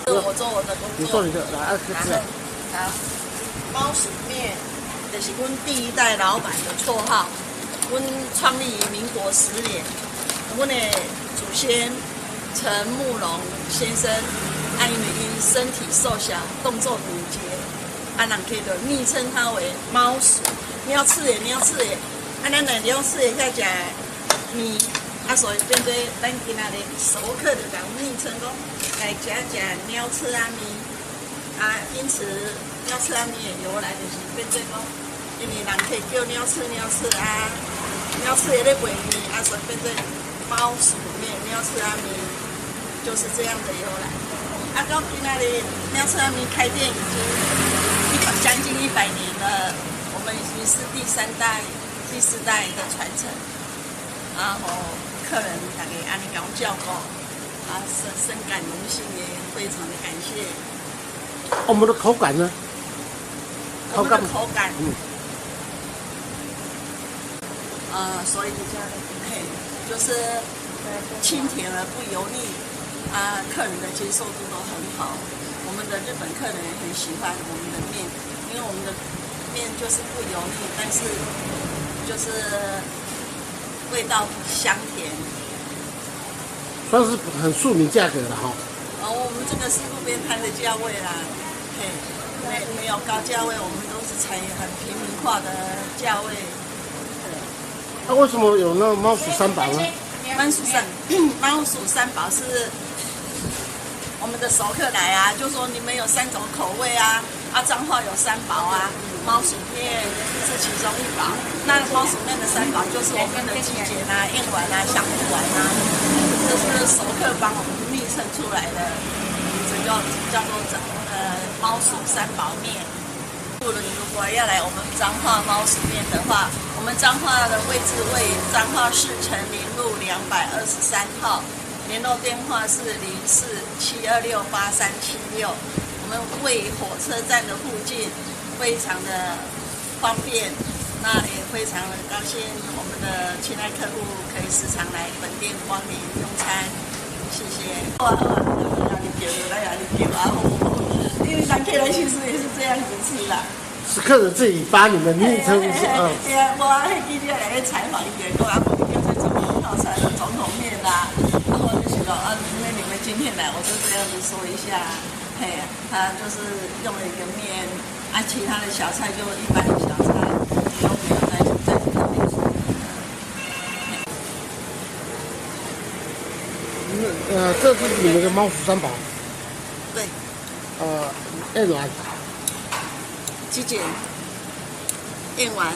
我做我的工作。你做你的，来，然后，好，猫屎面，就是阮第一代老板的绰号。阮创立于民国10年，阮的祖先陈慕容先生，因为因身体瘦小，动作敏捷，人可以就昵称他为猫屎。鸟刺的，鸟刺的，咱来鸟刺的遐食面，所以变做咱今仔日熟客就讲昵称讲来食鸟刺仔面，因此鸟刺仔面的由来就是变做讲，因为人可以叫鸟刺鸟刺的咧卖面，所以变做猫屎面、鸟刺仔面，就是这样的由来。到今仔日鸟刺仔面开店已经将近100年了。我们已经是第3代、第4代的传承，然后客人大家安尼给我照顾，深感荣幸，也非常的感谢。我们的口感呢？我们的口感，所以就是清甜而不油腻，客人的接受度都很好。我们的日本客人也很喜欢我们的面，因为我们的面就是不油腻，但是就是味道香甜，算是很庶民价格的哈。我们这个是路边摊的价位啦，没有高价位，我们都是采很平民化的价位。那为什么有那猫鼠三宝呢？猫鼠三宝是我们的熟客来就说你们有3种口味彰化有3宝猫鼠面是其中1宝。那猫鼠面的3宝就是我们的鸡节燕丸香菇丸这是熟客帮我们昵称出来的名字，叫做猫鼠3宝面。如果要来我们彰化猫鼠面的话，我们彰化的位置位于彰化市成林路223号，联络电话是0472683376。我们位于火车站的附近，非常的方便。那也非常的高兴，我们的亲爱客户可以时常来本店光临用餐，谢谢。因为咱客人其实也是这样子吃的。是客人自己把你们昵称是对我记者来采访一个，说我们叫做总统套餐的总统面然后我就觉得因为你们今天来，我就这样子说一下，他就是用了一个面，其他的小菜就一般的小菜，都没有在那边说。这是你们的猫鼠三宝。对。燕丸、鸡节、燕丸、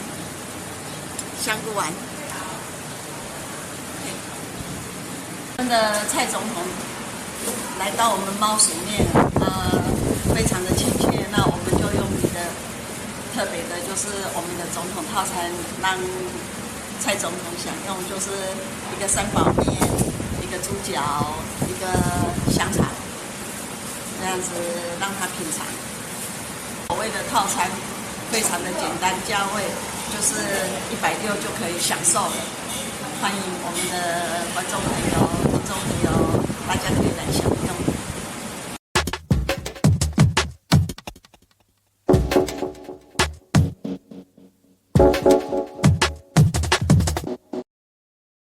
香菇丸。我们的蔡总统来到我们猫鼠面，非常的亲切。那我们就用你的特别的，就是我们的总统套餐，让蔡总统享用，就是一个3宝面，一个猪脚，一个香肠。这样子让他品尝。口味的套餐非常的简单，价位就是160就可以享受了。欢迎我们的观众朋友、听众朋友，大家可以来享用。